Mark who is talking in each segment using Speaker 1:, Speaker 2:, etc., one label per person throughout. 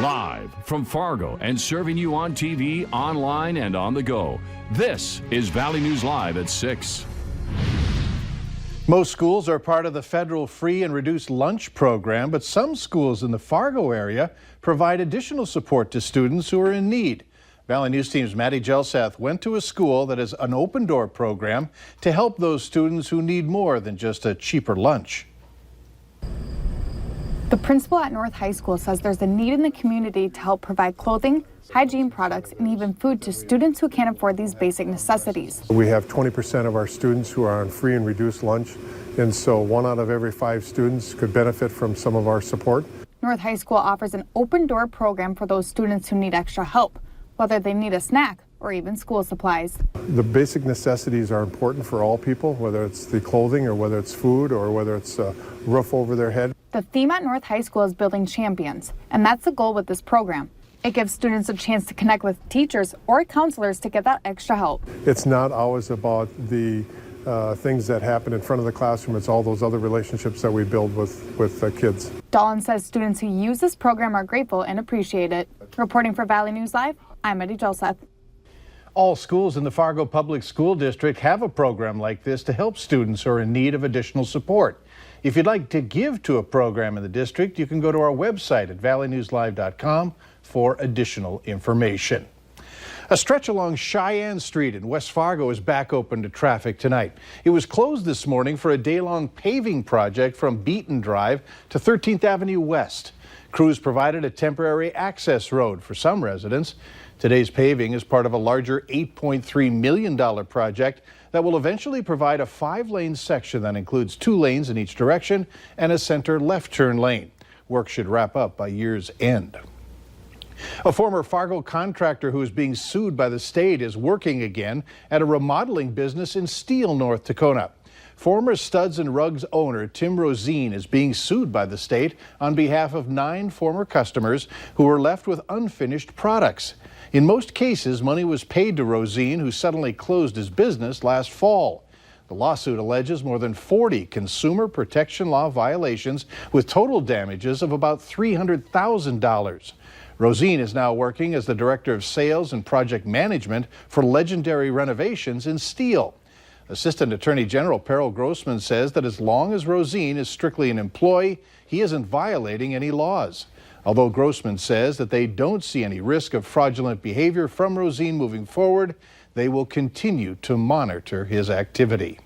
Speaker 1: Live from Fargo and serving you on TV, online, and on the go. This is Valley News Live at 6.
Speaker 2: Most schools are part of the federal free and reduced lunch program, but some schools in the Fargo area provide additional support to students who are in need. Valley News Team's Maddie Gelseth went to a school that has an open door program to help those students who need more than just a cheaper lunch.
Speaker 3: The principal at North High School says there's a need in the community to help provide clothing, hygiene products, and even food to students who can't afford these basic necessities.
Speaker 4: We have 20% of our students who are on free and reduced lunch, and so 1 out of every 5 students could benefit from some of our support.
Speaker 3: North High School offers an open door program for those students who need extra help, whether they need a snack or even school supplies.
Speaker 4: The basic necessities are important for all people, whether it's the clothing or whether it's food or whether it's a roof over their head.
Speaker 3: The theme at North High School is building champions, and that's the goal with this program. It gives students a chance to connect with teachers or counselors to get that extra help.
Speaker 4: It's not always about the things that happen in front of the classroom. It's all those other relationships that we build with kids.
Speaker 3: Dolan says students who use this program are grateful and appreciate it. Reporting for Valley News Live, I'm Maddie Gelseth.
Speaker 2: All schools in the Fargo Public School District have a program like this to help students who are in need of additional support. If you'd like to give to a program in the district, you can go to our website at valleynewslive.com for additional information. A stretch along Cheyenne Street in West Fargo is back open to traffic tonight. It was closed this morning for a day-long paving project from Beaton Drive to 13th Avenue West. Crews provided a temporary access road for some residents. Today's paving is part of a larger $8.3 million project that will eventually provide a 5-lane section that includes 2 lanes in each direction and a center left turn lane. Work should wrap up by year's end. A former Fargo contractor who is being sued by the state is working again at a remodeling business in Steele, North Dakota. Former Studs and Rugs owner Tim Rosine is being sued by the state on behalf of 9 former customers who were left with unfinished products. In most cases, money was paid to Rosine, who suddenly closed his business last fall. The lawsuit alleges more than 40 consumer protection law violations with total damages of about $300,000. Rosine is now working as the director of sales and project management for Legendary Renovations in Steele. Assistant Attorney General Peril Grossman says that as long as Rosine is strictly an employee, he isn't violating any laws. Although Grossman says that they don't see any risk of fraudulent behavior from Rosine moving forward, they will continue to monitor his activity.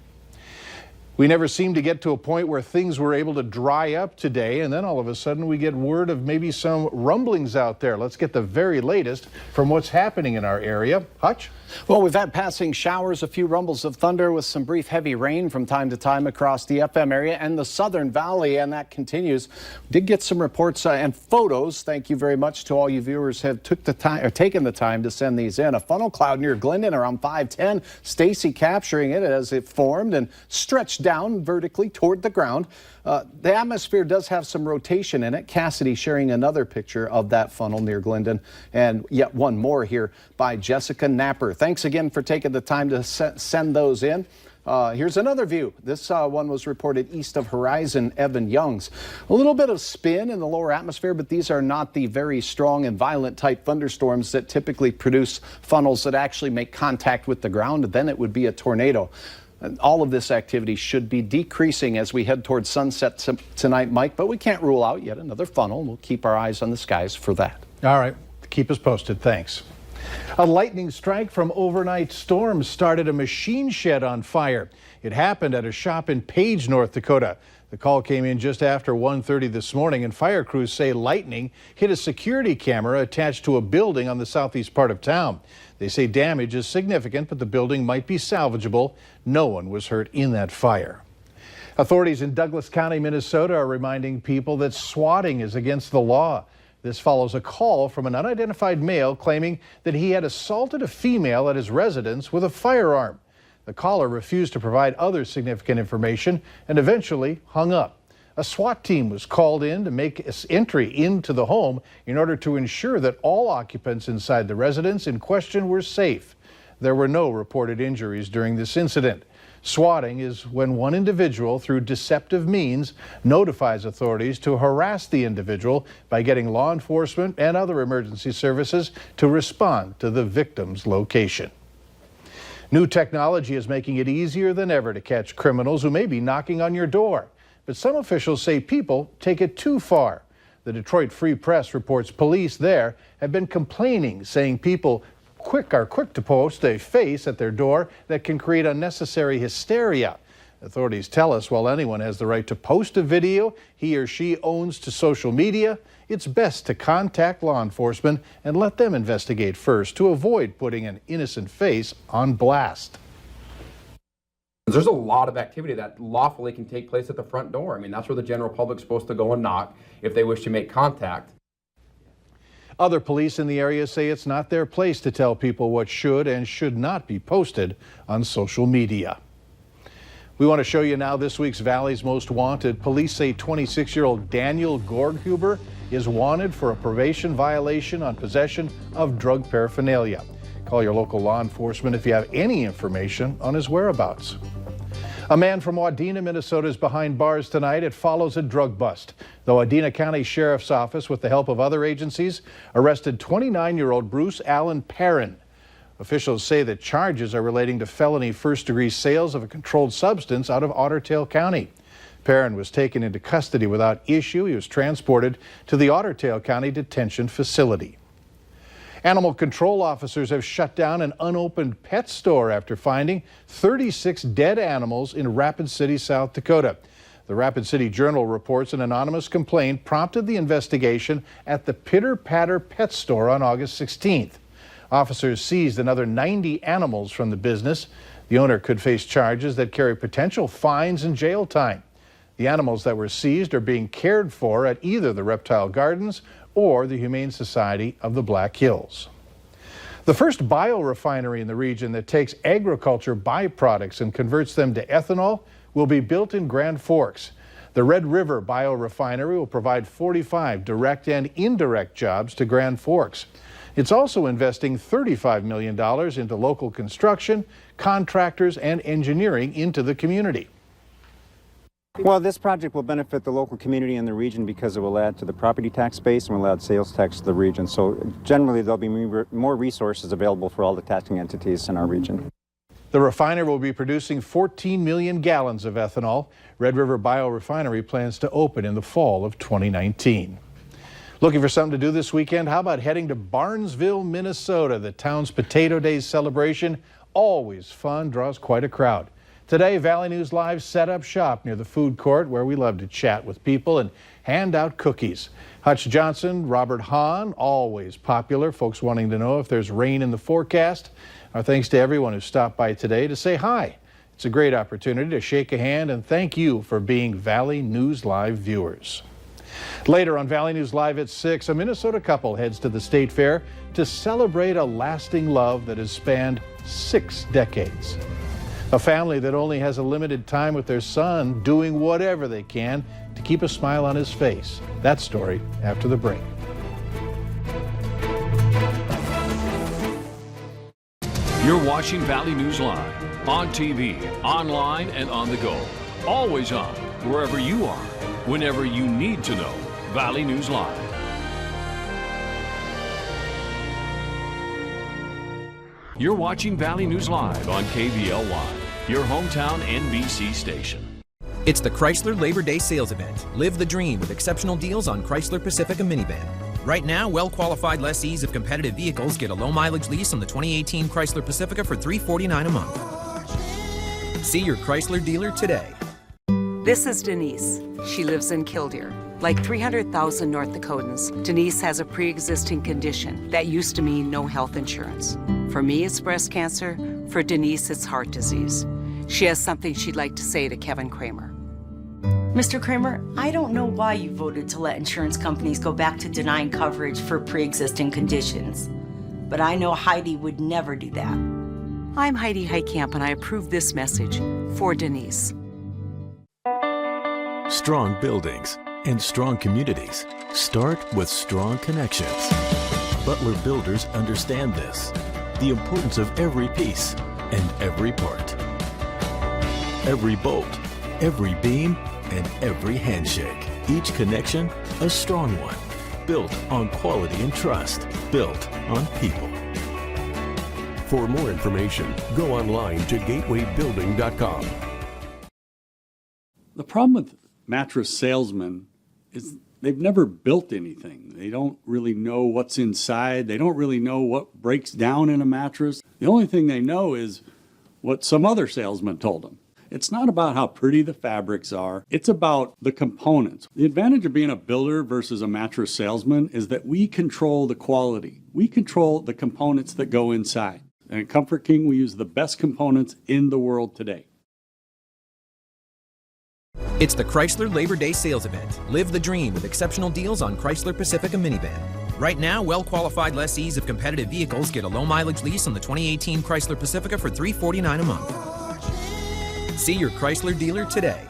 Speaker 2: We never seem to get to a point where things were able to dry up today, and then all of a sudden we get word of maybe some rumblings out there. Let's get the very latest from what's happening in our area. Hutch?
Speaker 5: Well, we've had passing showers, a few rumbles of thunder with some brief heavy rain from time to time across the FM area and the Southern Valley, and that continues. We did get some reports and photos. Thank you very much to all you viewers who have taken the time to send these in. A funnel cloud near Glendon around 510. Stacy capturing it as it formed and stretched down vertically toward the ground. The atmosphere does have some rotation in it. Cassidy sharing another picture of that funnel near Glendon, and yet one more here by Jessica Napper. Thanks again for taking the time to send those in. Here's another view. This one was reported east of Horizon, Evan Young's. A little bit of spin in the lower atmosphere, but these are not the very strong and violent type thunderstorms that typically produce funnels that actually make contact with the ground. Then it would be a tornado. And all of this activity should be decreasing as we head towards sunset tonight, Mike, but we can't rule out yet another funnel. We'll keep our eyes on the skies for that.
Speaker 2: All right. Keep us posted. Thanks. A lightning strike from overnight storms started a machine shed on fire. It happened at a shop in Page, North Dakota. The call came in just after 1:30 this morning, and fire crews say lightning hit a security camera attached to a building on the southeast part of town. They say damage is significant, but the building might be salvageable. No one was hurt in that fire. Authorities in Douglas County, Minnesota are reminding people that swatting is against the law. This follows a call from an unidentified male claiming that he had assaulted a female at his residence with a firearm. The caller refused to provide other significant information and eventually hung up. A SWAT team was called in to make entry into the home in order to ensure that all occupants inside the residence in question were safe. There were no reported injuries during this incident. Swatting is when one individual, through deceptive means, notifies authorities to harass the individual by getting law enforcement and other emergency services to respond to the victim's location. New technology is making it easier than ever to catch criminals who may be knocking on your door. But some officials say people take it too far. The Detroit Free Press reports police there have been complaining, saying people are quick to post a face at their door that can create unnecessary hysteria. Authorities tell us while anyone has the right to post a video he or she owns to social media, it's best to contact law enforcement and let them investigate first to avoid putting an innocent face on blast.
Speaker 6: There's a lot of activity that lawfully can take place at the front door. I mean, that's where the general public's supposed to go and knock if they wish to make contact.
Speaker 2: Other police in the area say it's not their place to tell people what should and should not be posted on social media. We want to show you now this week's Valley's Most Wanted. Police say 26-year-old Daniel Gorghuber is wanted for a probation violation on possession of drug paraphernalia. Call your local law enforcement if you have any information on his whereabouts. A man from Wadena, Minnesota is behind bars tonight. It follows a drug bust. The Wadena County Sheriff's Office, with the help of other agencies, arrested 29-year-old Bruce Allen Perrin. Officials say that charges are relating to felony first-degree sales of a controlled substance out of Otter Tail County. Perrin was taken into custody without issue. He was transported to the Otter Tail County Detention Facility. Animal control officers have shut down an unopened pet store after finding 36 dead animals in Rapid City, South Dakota. The Rapid City Journal reports an anonymous complaint prompted the investigation at the Pitter Patter Pet Store on August 16th. Officers seized another 90 animals from the business. The owner could face charges that carry potential fines and jail time. The animals that were seized are being cared for at either the Reptile Gardens or the Humane Society of the Black Hills. The first biorefinery in the region that takes agriculture byproducts and converts them to ethanol will be built in Grand Forks. The Red River Biorefinery will provide 45 direct and indirect jobs to Grand Forks. It's also investing $35 million into local construction, contractors, and engineering into the community.
Speaker 7: Well, this project will benefit the local community and the region because it will add to the property tax base and will add sales tax to the region. So generally, there'll be more resources available for all the taxing entities in our region.
Speaker 2: The refiner will be producing 14 million gallons of ethanol. Red River Biorefinery plans to open in the fall of 2019. Looking for something to do this weekend? How about heading to Barnesville, Minnesota? The town's Potato Days celebration, always fun, draws quite a crowd. Today, Valley News Live set up shop near the food court where we love to chat with people and hand out cookies. Hutch Johnson, Robert Hahn, always popular. Folks wanting to know if there's rain in the forecast. Our thanks to everyone who stopped by today to say hi. It's a great opportunity to shake a hand and thank you for being Valley News Live viewers. Later on Valley News Live at 6, a Minnesota couple heads to the State Fair to celebrate a lasting love that has spanned 6 decades. A family that only has a limited time with their son doing whatever they can to keep a smile on his face. That story after the break.
Speaker 1: You're watching Valley News Live on TV, online, and on the go. Always on, wherever you are, whenever you need to know. Valley News Live. You're watching Valley News Live on KVLY, your hometown NBC station.
Speaker 8: It's the Chrysler Labor Day sales event. Live the dream with exceptional deals on Chrysler Pacifica minivan. Right now, well-qualified lessees of competitive vehicles get a low-mileage lease on the 2018 Chrysler Pacifica for $349 a month. See your Chrysler dealer today.
Speaker 9: This is Denise. She lives in Killdeer. Like 300,000 North Dakotans, Denise has a pre-existing condition that used to mean no health insurance. For me, it's breast cancer. For Denise, it's heart disease. She has something she'd like to say to Kevin Kramer.
Speaker 10: Mr. Kramer, I don't know why you voted to let insurance companies go back to denying coverage for pre-existing conditions, but I know Heidi would never do that.
Speaker 9: I'm Heidi Heitkamp, and I approve this message for Denise.
Speaker 11: Strong buildings and strong communities start with strong connections. Butler Builders understand this, the importance of every piece and every part. every bolt, every beam, and every handshake. Each connection, a strong one. Built on quality and trust. Built on people.
Speaker 12: For more information, go online to gatewaybuilding.com.
Speaker 13: The problem with mattress salesmen is they've never built anything. They don't really know what's inside. They don't really know what breaks down in a mattress. The only thing they know is what some other salesman told them. It's not about how pretty the fabrics are. It's about the components. The advantage of being a builder versus a mattress salesman is that we control the quality. We control the components that go inside. And at Comfort King, we use the best components in the world today.
Speaker 8: It's the Chrysler Labor Day sales event. Live the dream with exceptional deals on Chrysler Pacifica minivan. Right now, well-qualified lessees of competitive vehicles get a low-mileage lease on the 2018 Chrysler Pacifica for $349 a month. See your Chrysler dealer today.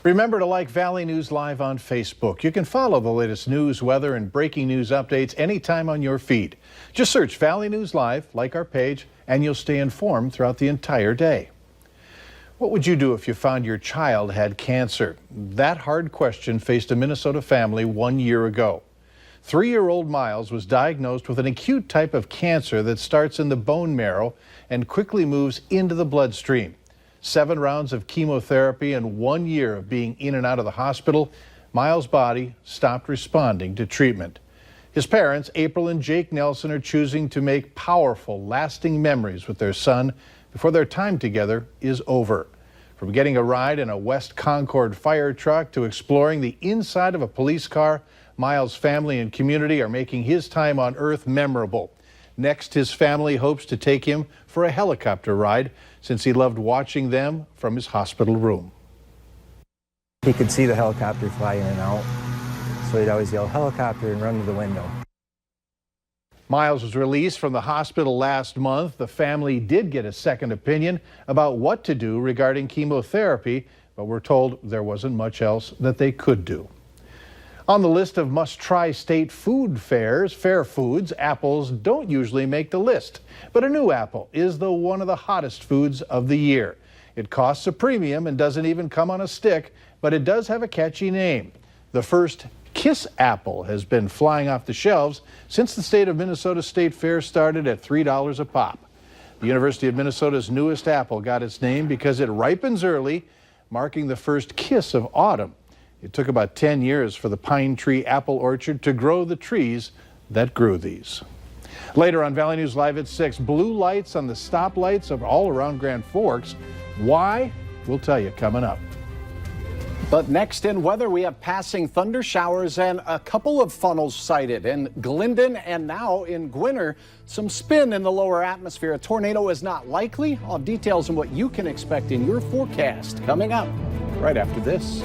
Speaker 2: Remember to like Valley News Live on Facebook. You can follow the latest news, weather, and breaking news updates anytime on your feed. Just search Valley News Live, like our page, and you'll stay informed throughout the entire day. What would you do if you found your child had cancer? That hard question faced a Minnesota family 1 year ago. 3-year-old Miles was diagnosed with an acute type of cancer that starts in the bone marrow and quickly moves into the bloodstream. 7 rounds of chemotherapy and 1 year of being in and out of the hospital, Miles' body stopped responding to treatment. His parents, April and Jake Nelson, are choosing to make powerful, lasting memories with their son before their time together is over. From getting a ride in a West Concord fire truck to exploring the inside of a police car, Miles' family and community are making his time on Earth memorable. Next, his family hopes to take him for a helicopter ride since he loved watching them from his hospital room.
Speaker 14: He could see the helicopter fly in and out, so he'd always yell, "Helicopter," and run to the window.
Speaker 2: Miles was released from the hospital last month. The family did get a second opinion about what to do regarding chemotherapy, but we're told there wasn't much else that they could do. On the list of must-try state food fairs, Fair Foods, apples don't usually make the list. But a new apple is one of the hottest foods of the year. It costs a premium and doesn't even come on a stick, but it does have a catchy name. The first Kiss apple has been flying off the shelves since the state of Minnesota State Fair started at $3 a pop. The University of Minnesota's newest apple got its name because it ripens early, marking the first kiss of autumn. It took about 10 years for the Pine Tree Apple Orchard to grow the trees that grew these. Later on Valley News Live at 6, blue lights on the stoplights of all around Grand Forks. Why? We'll tell you coming up.
Speaker 5: But next in weather, we have passing thunder showers and a couple of funnels sighted in Glendon and now in Gwinner. Some spin in the lower atmosphere. A tornado is not likely. All details on what you can expect in your forecast coming up right after this.